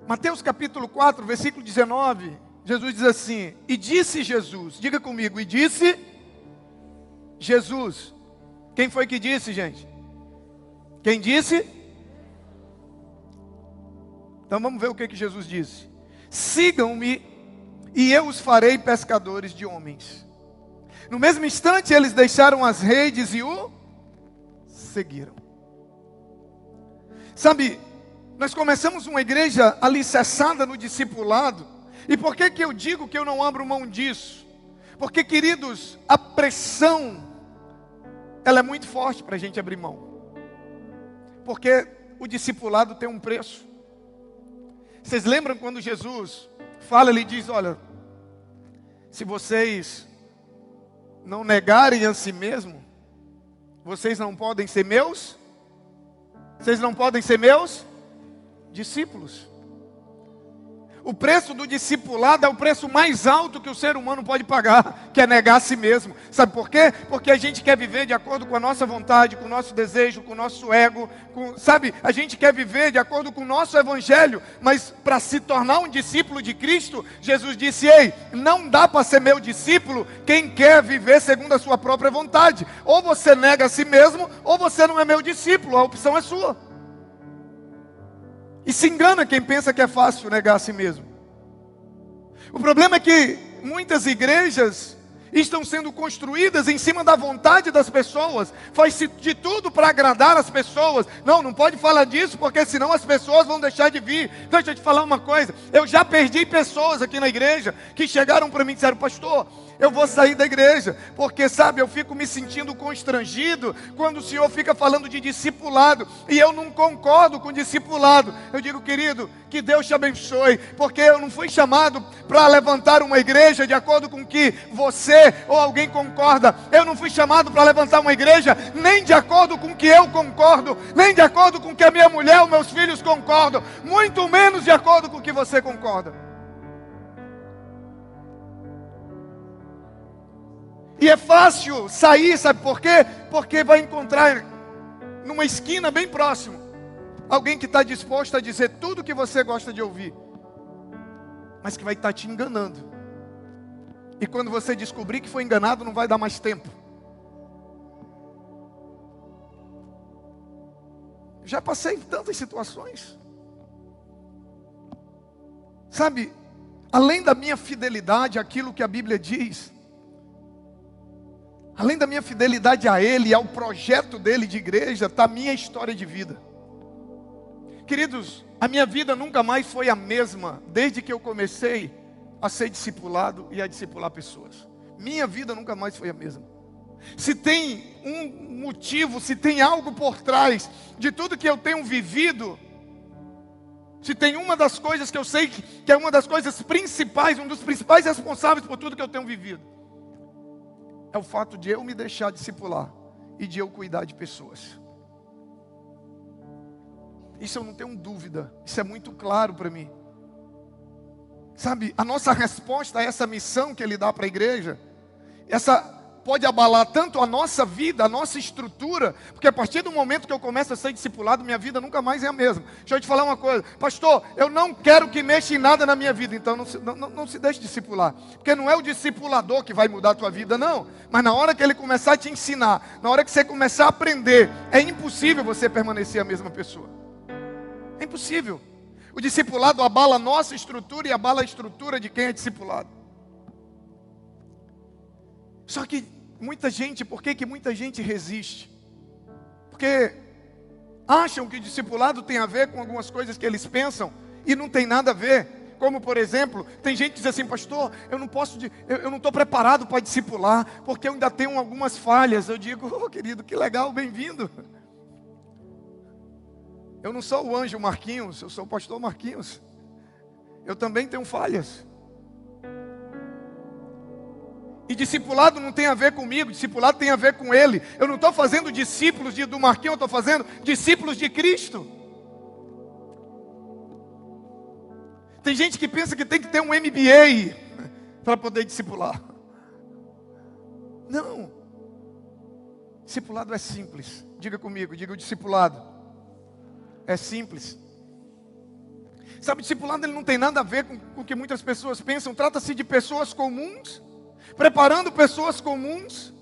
Mateus capítulo 4, versículo 19, Jesus diz assim: e disse Jesus, diga comigo, e disse Jesus. Quem foi que disse, gente? Quem disse? Então vamos ver o que Jesus disse. Sigam-me e eu os farei pescadores de homens. No mesmo instante eles deixaram as redes e o seguiram. Sabe, nós começamos uma igreja alicerçada no discipulado. E por que eu digo que eu não abro mão disso? Porque, queridos, a pressão, ela é muito forte para a gente abrir mão. Porque o discipulado tem um preço. Vocês lembram quando Jesus fala, ele diz, olha, se vocês não negarem a si mesmo, vocês não podem ser meus? Vocês não podem ser meus discípulos. O preço do discipulado é o preço mais alto que o ser humano pode pagar, que é negar a si mesmo. Sabe por quê? Porque a gente quer viver de acordo com a nossa vontade, com o nosso desejo, com o nosso ego, sabe? A gente quer viver de acordo com o nosso evangelho, mas para se tornar um discípulo de Cristo, Jesus disse, ei, não dá para ser meu discípulo quem quer viver segundo a sua própria vontade. Ou você nega a si mesmo, ou você não é meu discípulo, a opção é sua. E se engana quem pensa que é fácil negar a si mesmo. O problema é que muitas igrejas estão sendo construídas em cima da vontade das pessoas. Faz-se de tudo para agradar as pessoas. Não pode falar disso, porque senão as pessoas vão deixar de vir. Então deixa eu te falar uma coisa. Eu já perdi pessoas aqui na igreja que chegaram para mim e disseram, pastor, eu vou sair da igreja, porque sabe, eu fico me sentindo constrangido quando o senhor fica falando de discipulado, e eu não concordo com discipulado. Eu digo, querido, que Deus te abençoe, porque eu não fui chamado para levantar uma igreja de acordo com que você ou alguém concorda. Eu não fui chamado para levantar uma igreja nem de acordo com que eu concordo, nem de acordo com que a minha mulher ou meus filhos concordam, muito menos de acordo com o que você concorda. E é fácil sair, sabe por quê? Porque vai encontrar numa esquina bem próximo alguém que está disposto a dizer tudo o que você gosta de ouvir, mas que vai estar te enganando. E quando você descobrir que foi enganado, não vai dar mais tempo. Já passei tantas situações. Sabe, além da minha fidelidade àquilo que a Bíblia diz, além da minha fidelidade a Ele e ao projeto dEle de igreja, está a minha história de vida. Queridos, a minha vida nunca mais foi a mesma, desde que eu comecei a ser discipulado e a discipular pessoas. Minha vida nunca mais foi a mesma. Se tem um motivo, se tem algo por trás de tudo que eu tenho vivido, se tem uma das coisas que eu sei que é uma das coisas principais, um dos principais responsáveis por tudo que eu tenho vivido, é o fato de eu me deixar discipular e de eu cuidar de pessoas. Isso eu não tenho dúvida, isso é muito claro para mim. Sabe, a nossa resposta a essa missão que Ele dá para a igreja, essa pode abalar tanto a nossa vida, a nossa estrutura, porque a partir do momento que eu começo a ser discipulado, minha vida nunca mais é a mesma. Deixa eu te falar uma coisa, pastor, eu não quero que mexa em nada na minha vida, então não se deixe discipular, porque não é o discipulador que vai mudar a tua vida, não, mas na hora que ele começar a te ensinar, na hora que você começar a aprender, é impossível você permanecer a mesma pessoa, é impossível. O discipulado abala a nossa estrutura e abala a estrutura de quem é discipulado. Só que muita gente, por que muita gente resiste? Porque acham que o discipulado tem a ver com algumas coisas que eles pensam e não tem nada a ver. Como, por exemplo, tem gente que diz assim, pastor, eu não estou preparado para discipular, porque eu ainda tenho algumas falhas. Eu digo, oh, querido, que legal, bem-vindo. Eu não sou o anjo Marquinhos, eu sou o pastor Marquinhos. Eu também tenho falhas. E discipulado não tem a ver comigo, discipulado tem a ver com Ele. Eu não estou fazendo discípulos do Marquinhos, eu estou fazendo discípulos de Cristo. Tem gente que pensa que tem que ter um MBA para poder discipular. Não. Discipulado é simples. Diga comigo, diga o discipulado. É simples. Sabe, discipulado ele não tem nada a ver com o que muitas pessoas pensam. Trata-se de pessoas comuns, preparando pessoas comuns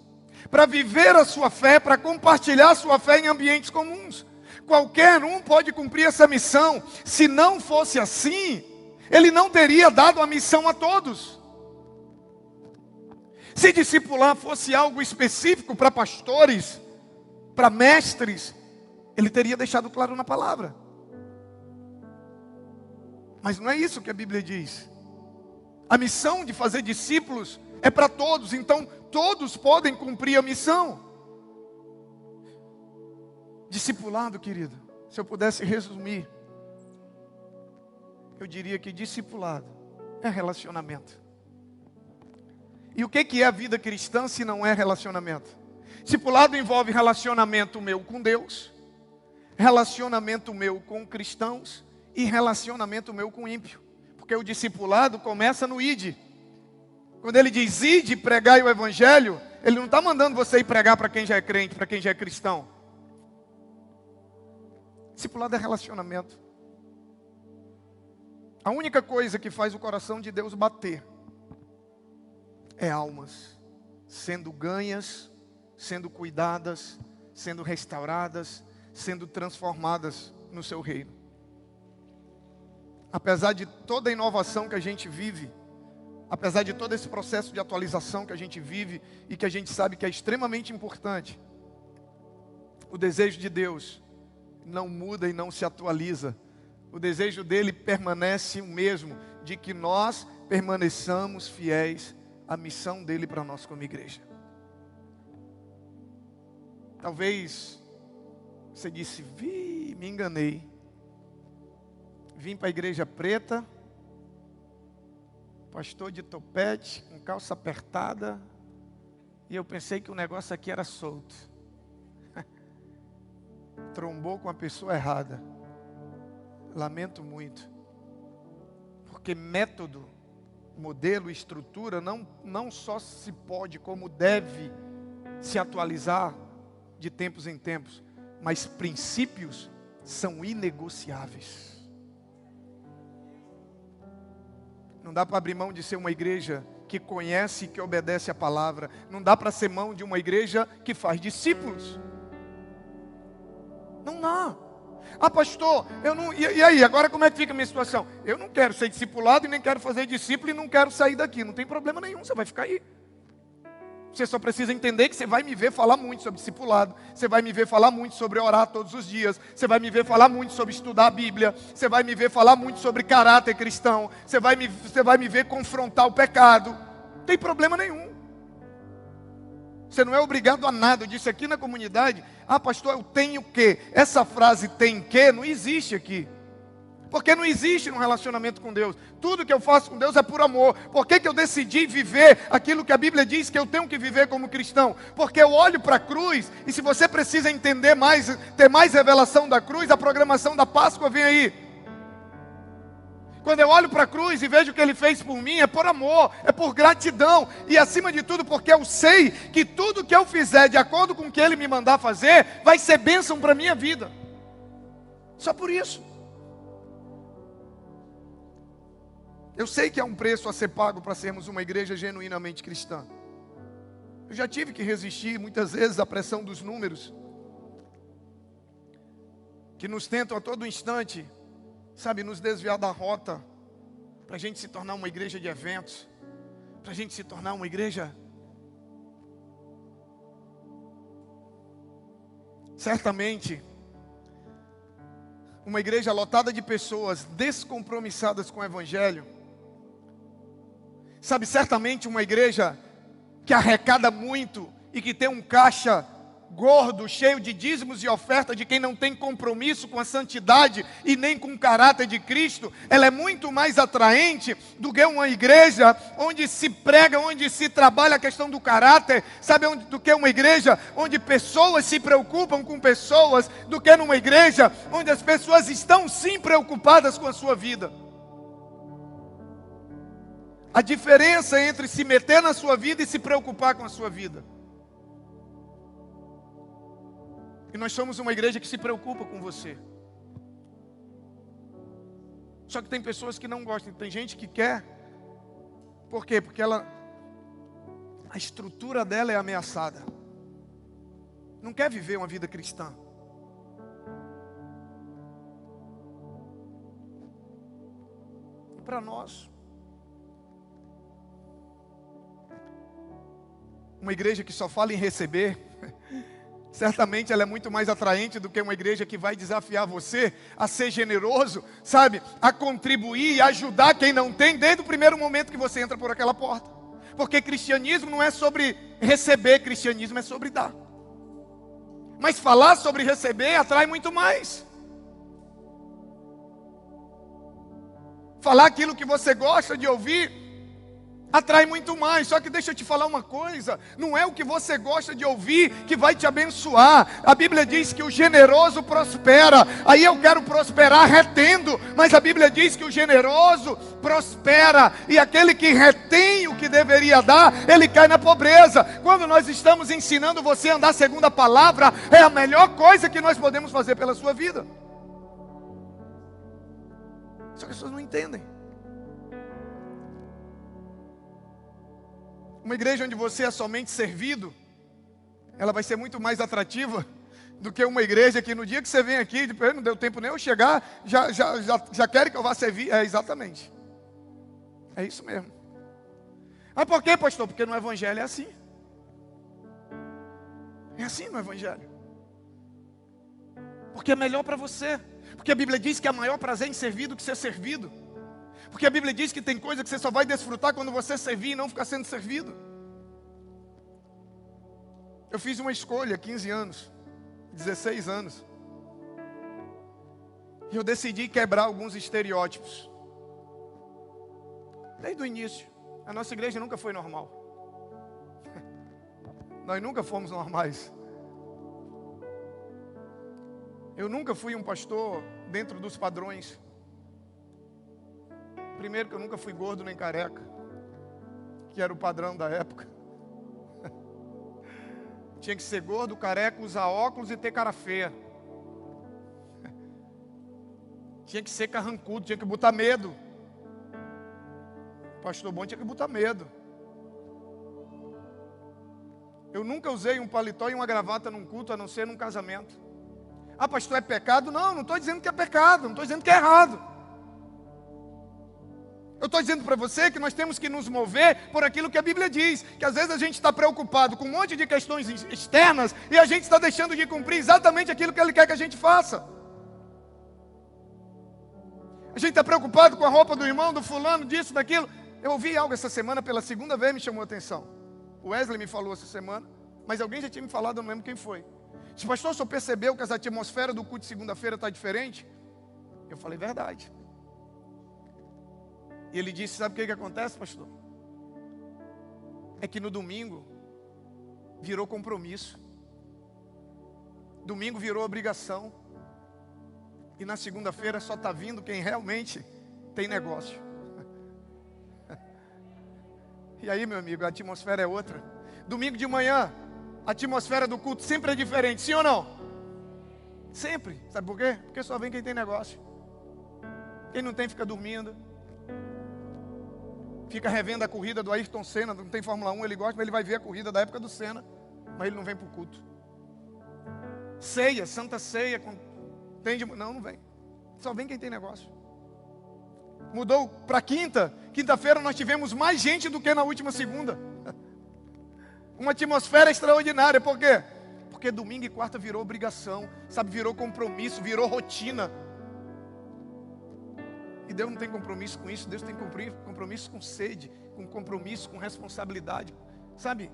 para viver a sua fé, para compartilhar a sua fé em ambientes comuns. Qualquer um pode cumprir essa missão. Se não fosse assim, ele não teria dado a missão a todos. Se discipular fosse algo específico para pastores, para mestres, ele teria deixado claro na palavra. Mas não é isso que a Bíblia diz. A missão de fazer discípulos é para todos, então todos podem cumprir a missão. Discipulado, querido, se eu pudesse resumir, eu diria que discipulado é relacionamento. E o que é a vida cristã se não é relacionamento? Discipulado envolve relacionamento meu com Deus, relacionamento meu com cristãos e relacionamento meu com ímpio. Porque o discipulado começa no ide. Quando ele diz ide, pregai o evangelho, ele não está mandando você ir pregar para quem já é crente, para quem já é cristão. Discipulado é relacionamento. A única coisa que faz o coração de Deus bater é almas sendo ganhas, sendo cuidadas, sendo restauradas, sendo transformadas no seu reino. Apesar de toda a inovação que a gente vive, apesar de todo esse processo de atualização que a gente vive e que a gente sabe que é extremamente importante, o desejo de Deus não muda e não se atualiza. O desejo dele permanece o mesmo, de que nós permaneçamos fiéis à missão dele para nós como igreja. Talvez você disse, me enganei. Vim para a igreja preta, pastor de topete, com calça apertada, e eu pensei que o negócio aqui era solto. Trombou com a pessoa errada. Lamento muito. Porque método, modelo, estrutura, não só se pode, como deve se atualizar de tempos em tempos, mas princípios são inegociáveis. Não dá para abrir mão de ser uma igreja que conhece e que obedece a palavra. Não dá para ser mão de uma igreja que faz discípulos. Não dá. Ah, pastor, eu não... E aí, agora como é que fica a minha situação? Eu não quero ser discipulado e nem quero fazer discípulo e não quero sair daqui. Não tem problema nenhum, você vai ficar aí. Você só precisa entender que você vai me ver falar muito sobre discipulado. Você vai me ver falar muito sobre orar todos os dias. Você vai me ver falar muito sobre estudar a Bíblia. Você vai me ver falar muito sobre caráter cristão. Você vai me ver confrontar o pecado. Não tem problema nenhum. Você não é obrigado a nada. Eu disse aqui na comunidade, ah, pastor, eu tenho que. Essa frase tem que não existe aqui. Porque não existe um relacionamento com Deus. Tudo que eu faço com Deus é por amor. Por que eu decidi viver aquilo que a Bíblia diz que eu tenho que viver como cristão? Porque eu olho para a cruz, e se você precisa entender mais, ter mais revelação da cruz, a programação da Páscoa vem aí. Quando eu olho para a cruz e vejo o que Ele fez por mim, é por amor, é por gratidão. E acima de tudo, porque eu sei que tudo que eu fizer de acordo com o que Ele me mandar fazer, vai ser bênção para a minha vida. Só por isso. Eu sei que há um preço a ser pago para sermos uma igreja genuinamente cristã. Eu já tive que resistir muitas vezes à pressão dos números, que nos tentam a todo instante, sabe, nos desviar da rota, para a gente se tornar uma igreja de eventos, para a gente se tornar uma igreja... Certamente, uma igreja lotada de pessoas descompromissadas com o Evangelho, sabe, certamente uma igreja que arrecada muito e que tem um caixa gordo, cheio de dízimos e oferta de quem não tem compromisso com a santidade e nem com o caráter de Cristo, ela é muito mais atraente do que uma igreja onde se prega, onde se trabalha a questão do caráter, sabe, do que uma igreja onde pessoas se preocupam com pessoas, do que numa igreja onde as pessoas estão sim preocupadas com a sua vida. A diferença entre se meter na sua vida e se preocupar com a sua vida. E nós somos uma igreja que se preocupa com você. Só que tem pessoas que não gostam, tem gente que quer. Por quê? Porque a estrutura dela é ameaçada. Não quer viver uma vida cristã. E para nós, uma igreja que só fala em receber, certamente ela é muito mais atraente do que uma igreja que vai desafiar você a ser generoso, sabe? A contribuir e ajudar quem não tem desde o primeiro momento que você entra por aquela porta. Porque cristianismo não é sobre receber, cristianismo é sobre dar. Mas falar sobre receber atrai muito mais. Falar aquilo que você gosta de ouvir atrai muito mais. Só que deixa eu te falar uma coisa, não é o que você gosta de ouvir que vai te abençoar. A Bíblia diz que o generoso prospera. Aí eu quero prosperar retendo, mas a Bíblia diz que o generoso prospera, e aquele que retém o que deveria dar, ele cai na pobreza. Quando nós estamos ensinando você a andar segundo a palavra, é a melhor coisa que nós podemos fazer pela sua vida. Só que as pessoas não entendem. Uma igreja onde você é somente servido, ela vai ser muito mais atrativa do que uma igreja que no dia que você vem aqui, depois não deu tempo nem eu chegar, já querem que eu vá servir. É exatamente. É isso mesmo. Mas por quê, pastor? Porque no evangelho é assim. É assim no evangelho. Porque é melhor para você. Porque a Bíblia diz que há maior prazer em servir do que ser servido. Porque a Bíblia diz que tem coisa que você só vai desfrutar quando você servir e não ficar sendo servido. Eu fiz uma escolha há 15 anos, 16 anos. E eu decidi quebrar alguns estereótipos. Desde o início. A nossa igreja nunca foi normal. Nós nunca fomos normais. Eu nunca fui um pastor dentro dos padrões. Primeiro que eu nunca fui gordo nem careca, que era o padrão da época. Tinha que ser gordo, careca, usar óculos e ter cara feia. Tinha que ser carrancudo, tinha que botar medo. Pastor bom tinha que botar medo. Eu nunca usei um paletó e uma gravata num culto, a não ser num casamento. Ah, pastor, é pecado? Não, não estou dizendo que é pecado, não estou dizendo que é errado. Eu estou dizendo para você que nós temos que nos mover por aquilo que a Bíblia diz. Que às vezes a gente está preocupado com um monte de questões externas e a gente está deixando de cumprir exatamente aquilo que Ele quer que a gente faça. A gente está preocupado com a roupa do irmão, do fulano, disso, daquilo. Eu ouvi algo essa semana, pela segunda vez me chamou a atenção. O Wesley me falou essa semana, mas alguém já tinha me falado, eu não lembro quem foi. Disse, pastor, o senhor percebeu que a atmosfera do culto de segunda-feira está diferente? Eu falei, verdade. E ele disse, sabe o que acontece, pastor? É que no domingo virou compromisso. Domingo virou obrigação. E na segunda-feira só está vindo quem realmente tem negócio. E aí, meu amigo, a atmosfera é outra. Domingo de manhã, a atmosfera do culto sempre é diferente, sim ou não? Sempre. Sabe por quê? Porque só vem quem tem negócio. Quem não tem fica dormindo. Fica revendo a corrida do Ayrton Senna, não tem Fórmula 1, ele gosta, mas ele vai ver a corrida da época do Senna, mas ele não vem para o culto. Ceia, Santa Ceia, não vem. Só vem quem tem negócio. Mudou para quinta-feira nós tivemos mais gente do que na última segunda. Uma atmosfera extraordinária, por quê? Porque domingo e quarta virou obrigação, sabe, virou compromisso, virou rotina. E Deus não tem compromisso com isso. Deus tem compromisso com sede, com compromisso, com responsabilidade, sabe?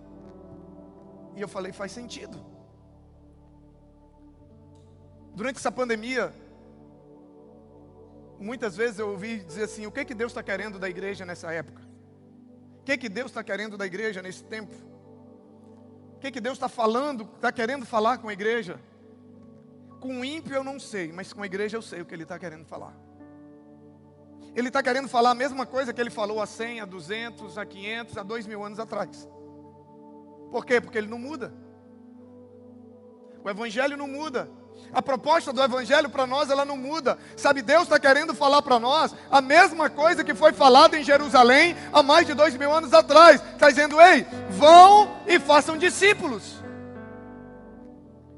E eu falei, faz sentido. Durante essa pandemia, muitas vezes eu ouvi dizer assim, o que Deus está querendo da igreja nessa época? O que Deus está querendo da igreja nesse tempo? O que Deus está falando, está querendo falar com a igreja? Com o ímpio eu não sei, mas com a igreja eu sei o que Ele está querendo falar. Ele está querendo falar a mesma coisa que Ele falou há 100, há 200, há 500, há 2000 anos atrás. Por quê? Porque Ele não muda. O Evangelho não muda. A proposta do Evangelho para nós, ela não muda. Sabe, Deus está querendo falar para nós a mesma coisa que foi falada em Jerusalém há mais de 2000 anos atrás. Está dizendo, ei, vão e façam discípulos.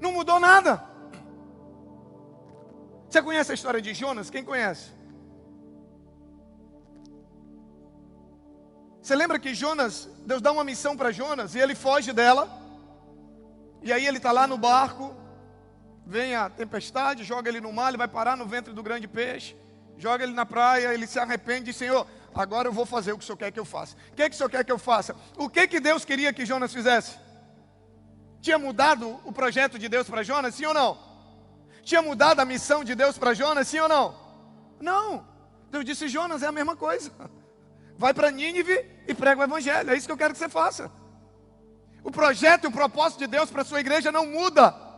Não mudou nada. Você conhece a história de Jonas? Quem conhece? Você lembra que Jonas, Deus dá uma missão para Jonas e ele foge dela. E aí ele está lá no barco. Vem a tempestade, joga ele no mar, ele vai parar no ventre do grande peixe, joga ele na praia, ele se arrepende e diz, Senhor, agora eu vou fazer o que o Senhor quer que eu faça. O que o Senhor quer que eu faça? O que Deus queria que Jonas fizesse? Tinha mudado o projeto de Deus para Jonas, sim ou não? Tinha mudado a missão de Deus para Jonas, sim ou não? Não. Deus disse, Jonas, é a mesma coisa. Vai para Nínive e prega o Evangelho, é isso que eu quero que você faça. O projeto e o propósito de Deus para a sua igreja não muda.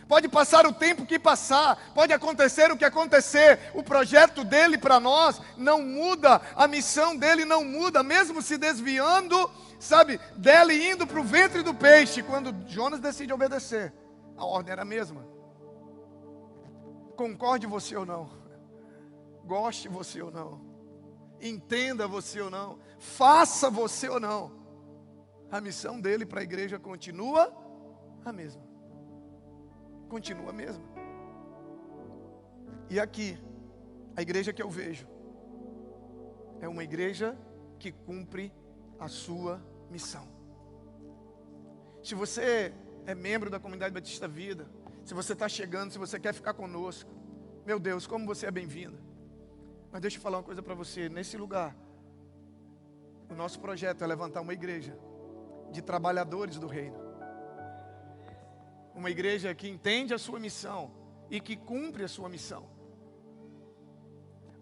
Pode passar o tempo que passar, pode acontecer o que acontecer, o projeto dele para nós não muda, a missão dele não muda, mesmo se desviando, sabe, dela e indo para o ventre do peixe. Quando Jonas decide obedecer, a ordem era a mesma. Concorde você ou não, goste você ou não, entenda você ou não, faça você ou não, a missão dele para a igreja continua a mesma. Continua mesmo. E aqui, a igreja que eu vejo é uma igreja que cumpre a sua missão. Se você é membro da comunidade Batista Vida, se você está chegando, se você quer ficar conosco, meu Deus, como você é bem-vindo. Mas deixa eu falar uma coisa para você, nesse lugar, o nosso projeto é levantar uma igreja de trabalhadores do reino. Uma igreja que entende a sua missão e que cumpre a sua missão.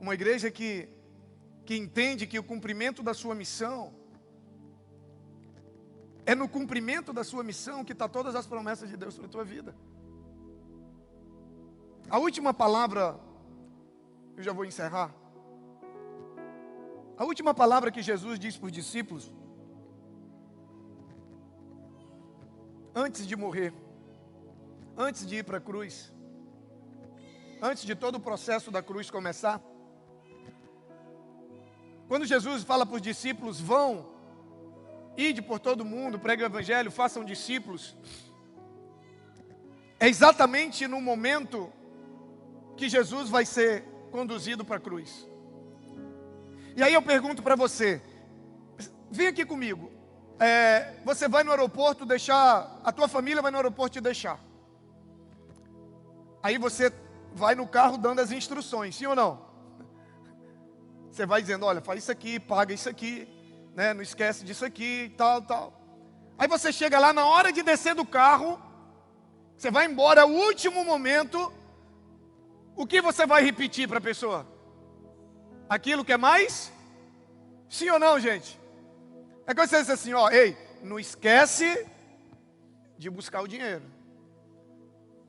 Uma igreja que entende que o cumprimento da sua missão, é no cumprimento da sua missão que está todas as promessas de Deus para a tua vida. A última palavra, eu já vou encerrar. A última palavra que Jesus disse para os discípulos, antes de morrer, antes de ir para a cruz, antes de todo o processo da cruz começar, quando Jesus fala para os discípulos, vão, ide por todo mundo, pregue o Evangelho, façam discípulos, é exatamente no momento que Jesus vai ser conduzido para a cruz. E aí eu pergunto para você, vem aqui comigo, você vai no aeroporto deixar, a tua família vai no aeroporto te deixar. Aí você vai no carro dando as instruções, sim ou não? Você vai dizendo, olha, faz isso aqui, paga isso aqui, né? Não esquece disso aqui, tal, tal. Aí você chega lá, na hora de descer do carro, você vai embora, é o último momento, o que você vai repetir para a pessoa? Aquilo que é mais? Sim ou não, gente? É que você diz assim, ó, ei, não esquece de buscar o dinheiro.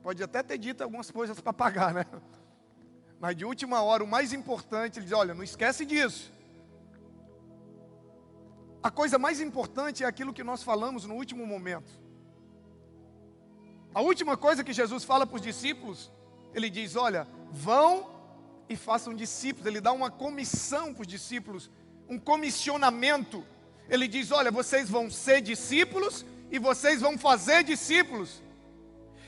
Pode até ter dito algumas coisas para pagar, né? Mas de última hora, o mais importante, ele diz, olha, não esquece disso. A coisa mais importante é aquilo que nós falamos no último momento. A última coisa que Jesus fala para os discípulos, ele diz, olha, vão e façam discípulos. Ele dá uma comissão para os discípulos, um comissionamento. Ele diz, olha, vocês vão ser discípulos e vocês vão fazer discípulos.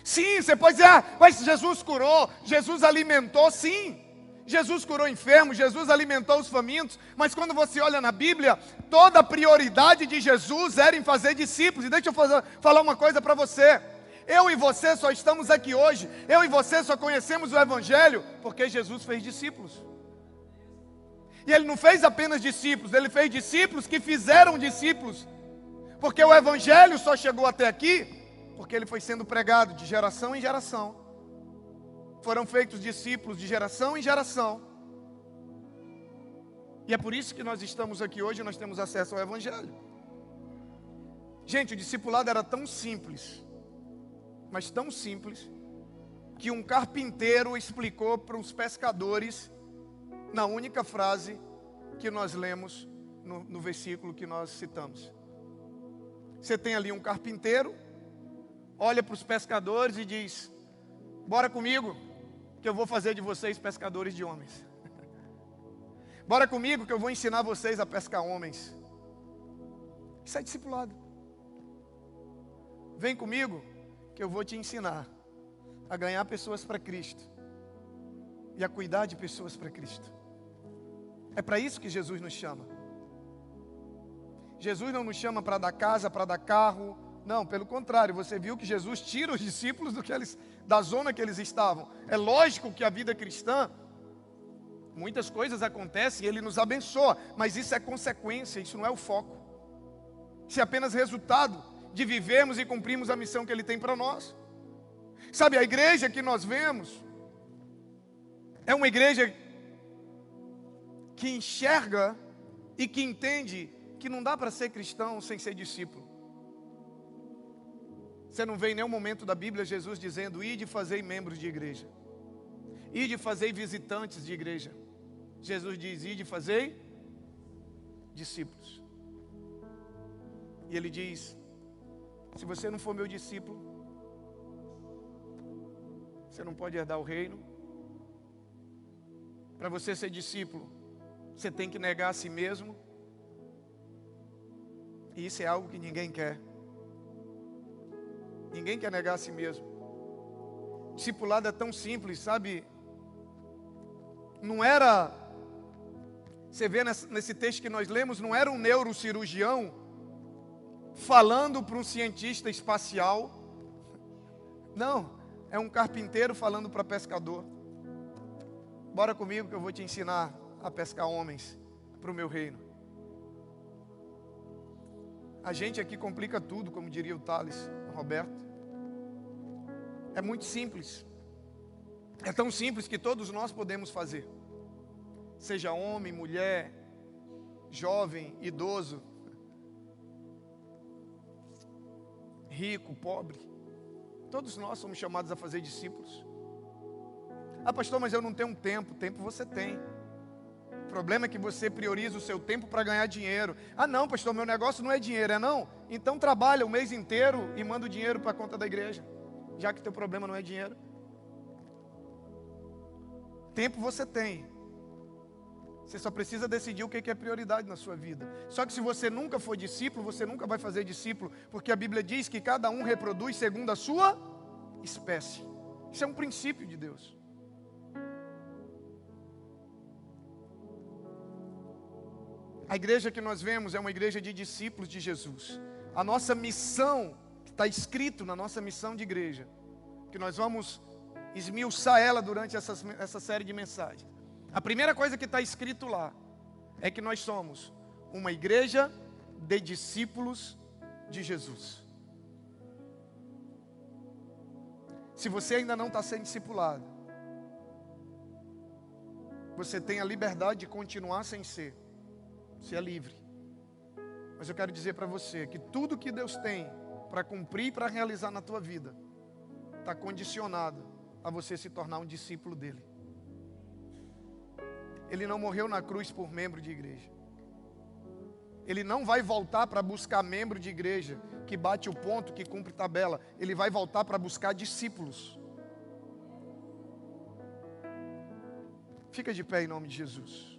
Sim, você pode dizer, mas Jesus curou, Jesus alimentou, sim. Jesus curou enfermos, Jesus alimentou os famintos. Mas quando você olha na Bíblia, toda a prioridade de Jesus era em fazer discípulos. E deixa eu falar uma coisa para você. Eu e você só estamos aqui hoje, eu e você só conhecemos o Evangelho porque Jesus fez discípulos. E Ele não fez apenas discípulos, Ele fez discípulos que fizeram discípulos. Porque o Evangelho só chegou até aqui porque ele foi sendo pregado de geração em geração. Foram feitos discípulos de geração em geração. E é por isso que nós estamos aqui hoje e nós temos acesso ao Evangelho. Gente, o discipulado era tão simples, mas tão simples, que um carpinteiro explicou para os pescadores na única frase que nós lemos no versículo que nós citamos. Você tem ali um carpinteiro, olha para os pescadores e diz, Bora comigo, que eu vou fazer de vocês pescadores de homens. Bora comigo, que eu vou ensinar vocês a pescar homens. Isso é discipulado. Vem comigo, que eu vou te ensinar a ganhar pessoas para Cristo e a cuidar de pessoas para Cristo. É para isso que Jesus nos chama. Jesus não nos chama para dar casa, para dar carro. Não, pelo contrário, você viu que Jesus tira os discípulos da zona que eles estavam. É lógico que a vida cristã, muitas coisas acontecem e Ele nos abençoa, mas isso é consequência, isso não é o foco. Isso é apenas resultado de vivermos e cumprirmos a missão que Ele tem para nós. Sabe, a igreja que nós vemos é uma igreja que enxerga e que entende que não dá para ser cristão sem ser discípulo. Você não vê em nenhum momento da Bíblia Jesus dizendo: ide e fazei membros de igreja, ide e fazei visitantes de igreja. Jesus diz: ide e fazei discípulos. E Ele diz: se você não for meu discípulo, você não pode herdar o reino. Para você ser discípulo, você tem que negar a si mesmo. E isso é algo que ninguém quer. Ninguém quer negar a si mesmo. Discipulado é tão simples, sabe? Não era... Você vê nesse texto que nós lemos, não era um neurocirurgião falando para um cientista espacial. Não, é um carpinteiro falando para pescador. Bora comigo que eu vou te ensinar a pescar homens para o meu reino. A gente aqui complica tudo, como diria o Thales, o Roberto. É muito simples. É tão simples que todos nós podemos fazer. Seja homem, mulher, jovem, idoso, rico, pobre. Todos nós somos chamados a fazer discípulos. Ah, pastor, mas eu não tenho tempo. Tempo você tem. O problema é que você prioriza o seu tempo para ganhar dinheiro. Ah não, pastor, meu negócio não é dinheiro, é não? Então trabalha o mês inteiro e manda o dinheiro para a conta da igreja, já que teu problema não é dinheiro. Tempo você tem. Você só precisa decidir o que é prioridade na sua vida. Só que se você nunca for discípulo, você nunca vai fazer discípulo, porque a Bíblia diz que cada um reproduz segundo a sua espécie. Isso é um princípio de Deus. A igreja que nós vemos é uma igreja de discípulos de Jesus. A nossa missão, que está escrito na nossa missão de igreja, que nós vamos esmiuçar ela durante essa série de mensagens. A primeira coisa que está escrito lá é que nós somos uma igreja de discípulos de Jesus. Se você ainda não está sendo discipulado, você tem a liberdade de continuar sem ser. Você é livre. Mas eu quero dizer para você que tudo que Deus tem para cumprir e para realizar na tua vida está condicionado a você se tornar um discípulo dele. Ele não morreu na cruz por membro de igreja. Ele não vai voltar para buscar membro de igreja que bate o ponto, que cumpre tabela. Ele vai voltar para buscar discípulos. Fica de pé em nome de Jesus.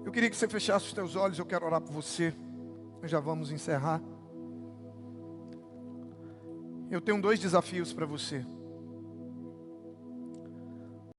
Eu queria que você fechasse os teus olhos, eu quero orar por você. Nós já vamos encerrar. Eu tenho 2 desafios para você.